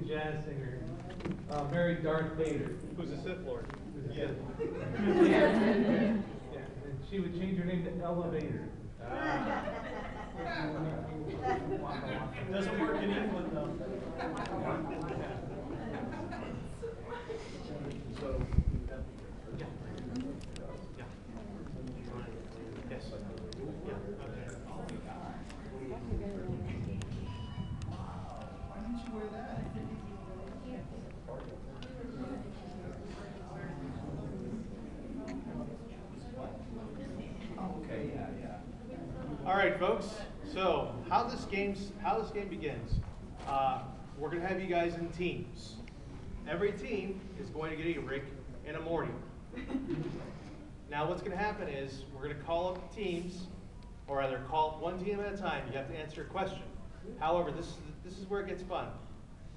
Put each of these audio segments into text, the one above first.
American jazz singer, married Darth Vader. Who's a Sith Lord? Yeah. And she would change her name to Elevator. Doesn't work in England though. So, yeah. Yeah. Yes. Yeah. Why didn't you wear that? Oh, okay, yeah. All right, folks. So how this game begins? We're going to have you guys in teams. Every team is going to get a Rick and a Morty. Now, what's going to happen is we're going to call up teams, or rather, call up one team at a time. You have to answer a question. However, this is where it gets fun.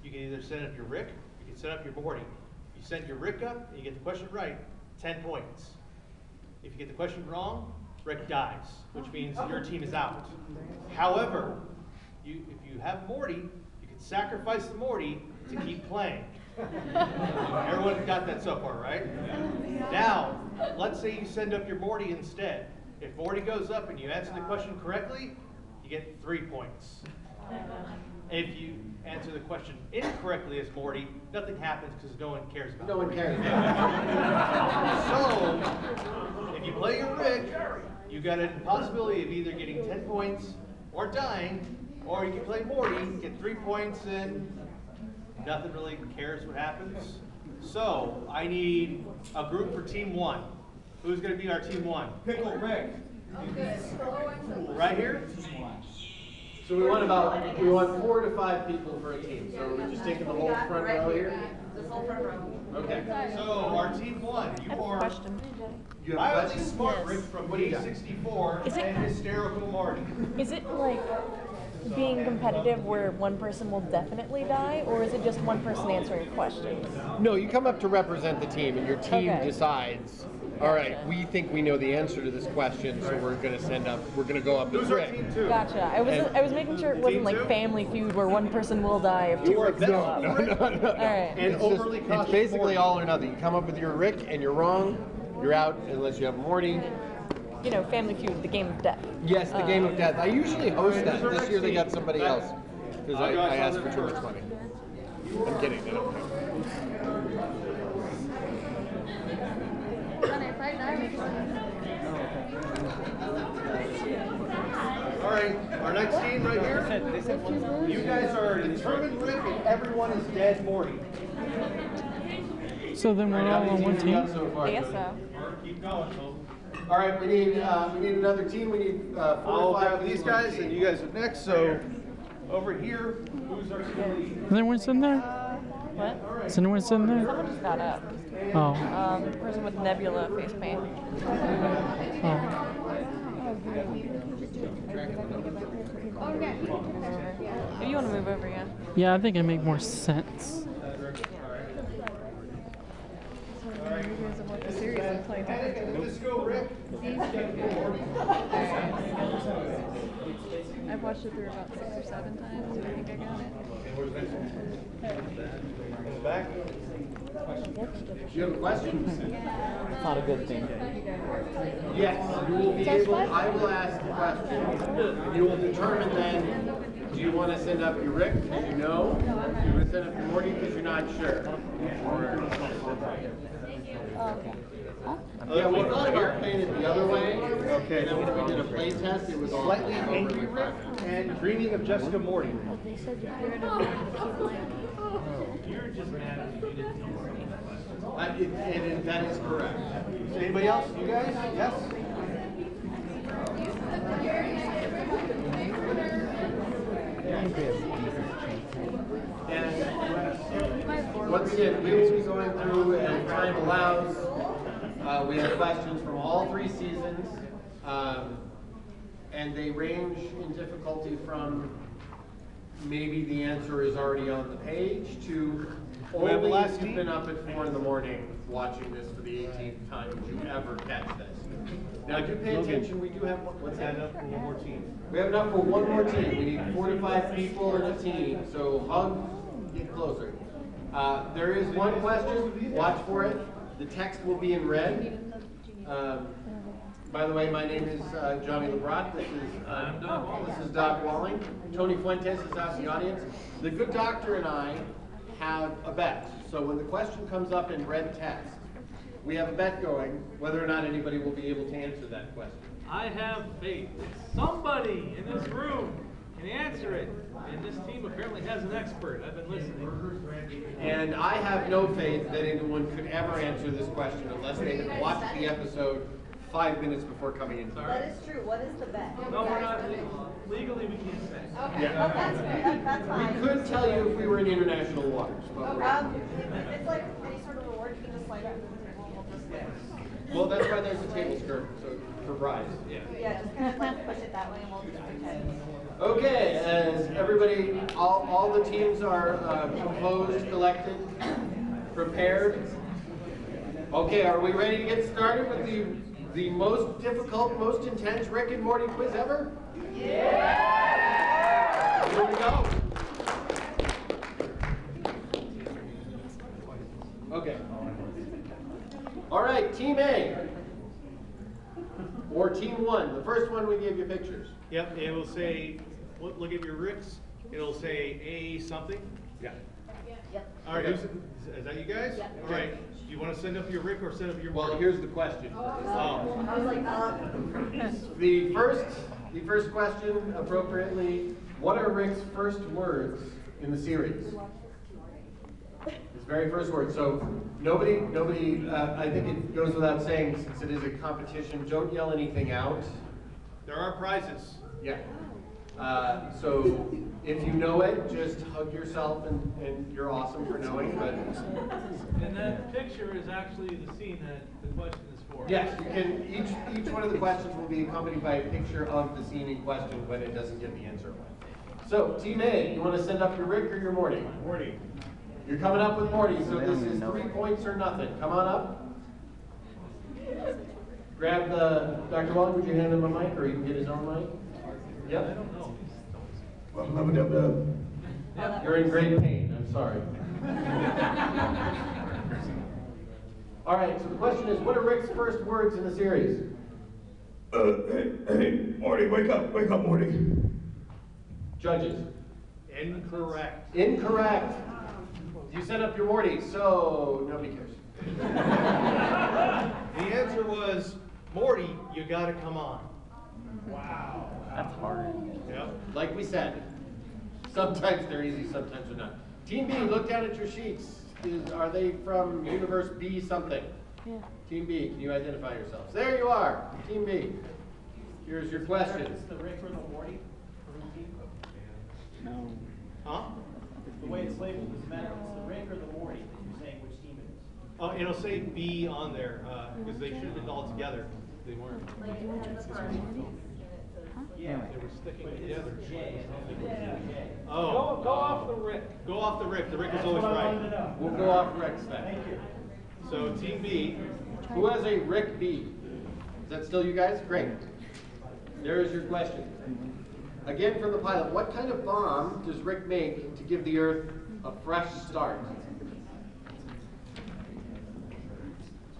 You can either set up your Rick, you can set up your Morty. You set your Rick up, and you get the question right, 10 points. If you get the question wrong, Rick dies, which means your team is out. However, if you have Morty, you can sacrifice the Morty to keep playing. Everyone got that so far, right? Now, let's say you send up your Morty instead. If Morty goes up and you answer the question correctly, you get 3 points. If you answer the question incorrectly as Morty, nothing happens because no one cares about it. No one cares. So, if you play your Rick, you got a possibility of either getting 10 points or dying, or you can play Morty, get 3 points, and nothing really cares what happens. So, I need a group for team one. Who's going to be our team one? Pickle Rick. Right here? So we want 4 to 5 people for a team. So we're just taking the whole front row here? This whole front row. Okay. So, our team one, you are Question. mildly smart Yes. Rick from What do you got? B64 Is it- and hysterical Marty. Is it like being competitive where one person will definitely die, or is it just one person answering questions? No, you come up to represent the team, and your team Okay. decides, all right, we think we know the answer to this question, so we're going to go up with Who's our Rick. team two? Gotcha. I was making sure it wasn't Team like two? Family Feud where one person will die if two You are Ricks go best up. Rick. All right. And It's overly it's cautious basically Morty. all or nothing. You come up with your Rick, and you're wrong, you're out unless you have Morty. You know, Family Feud, the game of death. Yes, the game of death. I usually host that. Who's our This next year they team? got somebody else because I asked for too much money. I'm kidding. I don't care. All right, our next team right here. You guys are determined Rick and everyone is dead Morty. So then we're How all many on one teams we team? got so far? I guess so. Keep going, folks. All right, we need another team. We need 4 I'll to 5 grab these people on guys the and team. you guys are next. So over here, who's our team lead? Is anyone sitting there? What? Is anyone sitting there? Someone just got up. Oh. The person with nebula face paint. Oh. If you want to move over, yeah. Yeah, I think it make more sense. Disco Rick. I've watched it through about 6 or 7 times. Do you think I got it? Back. Do you have a question? It's not a good thing. Yes, you will be able. I will ask the question. You will determine then. Do you want to send up your Rick because you know? Do you want to send up your Morty because you're not sure? Yeah, we thought about playing it the other way. Okay. And then when we did a play test, it was all Slightly angry Rick and dreaming of Jessica Morty. They said you could keep playing. You're just mad at you didn't know Morty. That is correct. Anybody else? You guys? Yes? And once again, we will be going through, as time allows, we have questions from all 3 seasons, and they range in difficulty from maybe the answer is already on the page to only if you've been up at 4 in the morning watching this for the 18th time did you ever catch this. Now do pay attention, we do have, what's that? Enough for one more team. We have enough for one more team. We need 4 to 5 people in a team, so hug, get close. closer. There is one question. Watch for it. The text will be in red. By the way, my name is Johnny Lebrat. This is Doc Walling. Tony Fuentes is out in the audience. The good doctor and I have a bet. So when the question comes up in red text, we have a bet going whether or not anybody will be able to answer that question. I have faith that somebody in this room can answer it. And this team apparently has an expert. I've been listening. And I have no faith that anyone could ever answer this question unless they had watched the episode 5 minutes before coming in. That is true. What is the bet? No, we're not. Legally, we can't say. Okay, Yeah. that's fine. We could tell you if we were in international waters, but we're not. If it's like any sort of reward, you can just slide under the table and we'll just Well, that's why there's a table skirt, so for brides. yeah, just kind of like push it that way and we'll just pretend. Okay, as everybody, all the teams are composed, elected, prepared. Okay, are we ready to get started with the most difficult, most intense Rick and Morty quiz ever? Yeah! Here we go. Okay. All right, Team A. Or Team 1. The first one we gave you pictures. Yep, it will say, look at your Ricks. It'll say A something. Yeah. Yep. All right, is that you guys? Yep. All right. Do you want to send up your Rick or send up your Well, Morty? here's the question. Oh. I was like, The first question, appropriately, what are Rick's first words in the series? His very first words. So nobody. I think it goes without saying, since it is a competition, don't yell anything out. There are prizes. Yeah. So if you know it, just hug yourself and you're awesome for knowing. But And that picture is actually the scene that the question is for. yes, you can. Each one of the questions will be accompanied by a picture of the scene in question when it doesn't get the answer. So Team A, you want to send up your Rick or your Morty? Morty. You're coming up with Morty, so this is 3 points or nothing. Come on up. Grab the, Dr. Walling, would you hand him a mic, or he can get his own mic? Yep. I don't know. You're in great pain, I'm sorry. All right, so the question is, what are Rick's first words in the series? Hey, Morty, wake up, Morty. Judges. Incorrect. Incorrect. You set up your Morty, so nobody cares. The answer was, Morty, you gotta come on. Wow. That's hard. Yep. Like we said, sometimes they're easy, sometimes they're not. Team B, look down at your sheets. Are they from Universe B something? Yeah. Team B, can you identify yourselves? There you are, Team B. Here's your question. Is the Rick or the Morty for whose team? No. Huh? The way it's labeled doesn't matter. It's the Rick or the Morty that you're saying which team it is. Oh, it'll say B on there, because they should have been all together. They weren't. Yeah. They were sticking But it's together. J. I don't think it's J. Oh. Go off the Rick. Go off the Rick. The Rick is always That's what I wanted to right. know. We'll go off Rick's then. Thank you. So Team B, Who has a Rick B? Is that still you guys? Great. There is your question. Again from the pilot, what kind of bomb does Rick make to give the Earth a fresh start?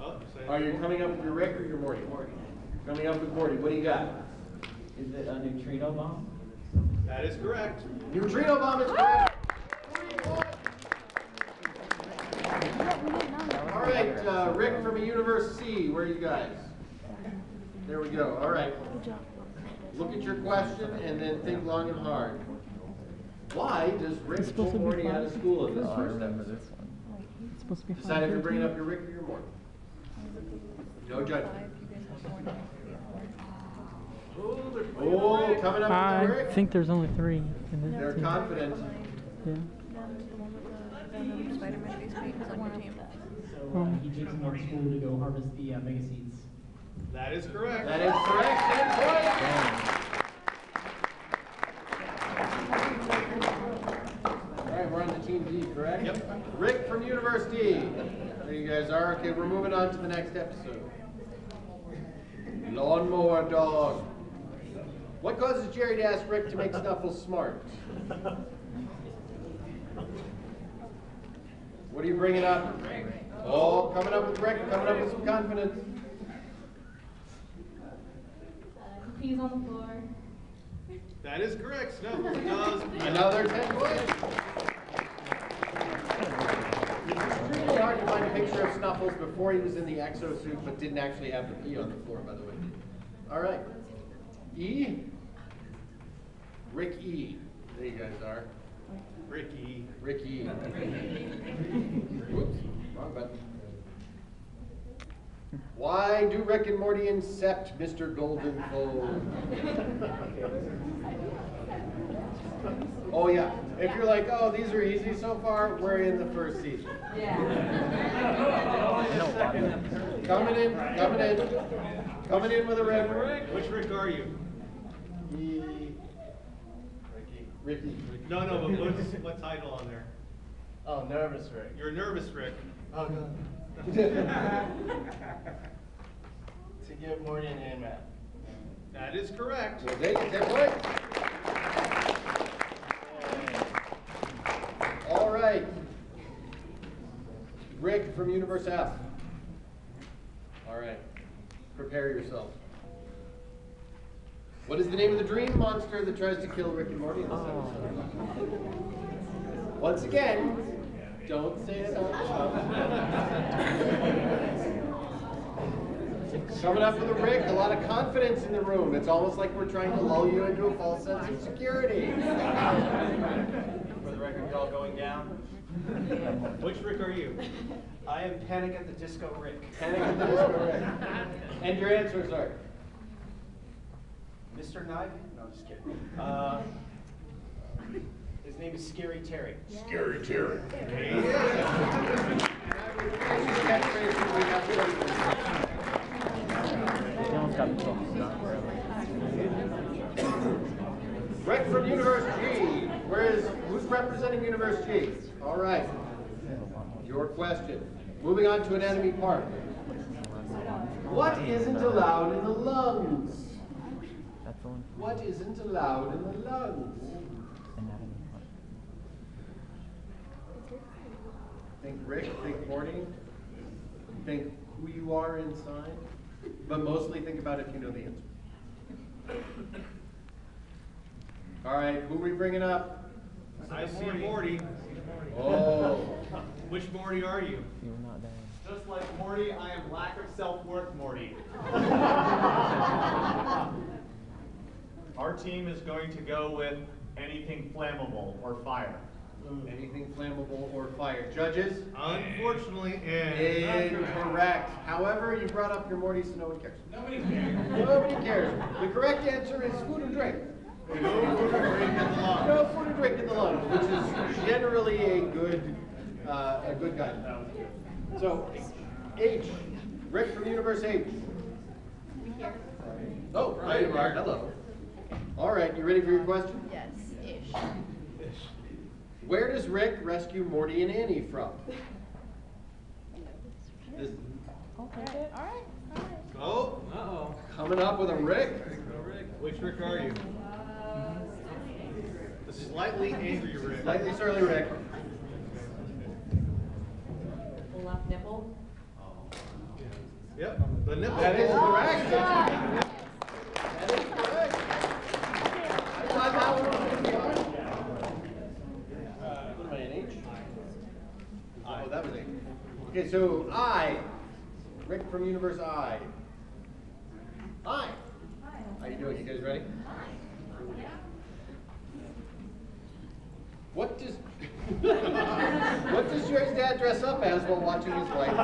oh, say Are you coming up with your Rick or your Morty? Coming up with Morty, what do you got? Is it a neutrino bomb? that is correct. Neutrino bomb is correct. 3 points. All right, Rick from a Universe C, where are you guys? There we go. All right. Look at your question and then think long and hard. Why does Rick It's pull supposed to be Morty fun. out of school in this Oh, I first remember episode? this one. It's supposed to be Decide if you're fun. bringing up your Rick or your Morty. No judgment. Oh, they're playing Oh, Rick. coming up with I the Rick. think there's only 3 in this They're team. confident. Yeah. The one with the Spider-Man face paint is on your team. So he takes him out of school to go harvest the mega seeds. That is correct. That is correct. 10 points. All right, we're on to Team D, correct? Yep. Rick from University. There you guys are. Okay, we're moving on to the next episode. Lawnmower dog. What causes Jerry to ask Rick to make Snuffles smart? What are you bringing up? Oh, coming up with Rick, coming up with some confidence. Cookies on the floor. That is correct. Snuffles does. Another 10 points. It's really hard to find a picture of Snuffles before he was in the exosuit, but didn't actually have the pee on the floor, by the way. All right. E. Rick E. There you guys are. Ricky. Ricky. Whoops, wrong button. Why do Rick and Morty incept Mr. Golden Fold? Oh yeah, if you're like, oh, these are easy so far, we're in the first season. Coming in with a red. Which Rick are you? Ricky. No, but what title on there? Oh, nervous Rick. You're nervous, Rick. Oh, God. To give Morty an hand map. That is correct. Well, they get 10 points. All right. Rick from Universe F. All right. Prepare yourself. What is the name of the dream monster that tries to kill Rick and Morty in this episode? Once again, don't say it out loud. Coming up with a Rick, a lot of confidence in the room. It's almost like we're trying to lull you into a false sense of security. For the record, y'all going down. Which Rick are you? I am Panic at the Disco Rick. Panic at the Disco Rick. And your answers are? Mr. Knife? No, I'm just kidding. His name is Scary Terry. Scary Terry. Rick from Universe G. Who's representing Universe G? All right. Your question. Moving on to Anatomy Park. What isn't allowed in the lungs? What isn't allowed in the lungs? Think Rick, think Morty, think who you are inside, but mostly think about if you know the answer. All right, who are we bringing up? I see Morty. Oh. Which Morty are you? Just like Morty, I am lack of self-worth Morty. Our team is going to go with anything flammable or fire. Anything flammable or fire. Judges? Unfortunately, Incorrect. However, you brought up your Morty, so no one cares. Nobody cares. Nobody cares. The correct answer is food and drink. no food or drink in the lungs. No food and drink in the lungs, which is generally a good guide. So, H. Rick from Universe H. Oh, right, you are. Hello. All right, you ready for your question? Yes, ish. Where does Rick rescue Morty and Annie from? This, I'll take it. All right. Oh, uh-oh. coming up with a Rick. Which Rick are you? The slightly angry Rick. Slightly surly Rick. Left nipple. Yep, the nipple. That is correct. That is correct. I thought that one was going to be hard. What am I, an H? Oh, that was H. Okay, so I, Rick from Universe I. Hi. How you doing? You guys ready? What does what does Jerry's dad dress up as while watching his wife?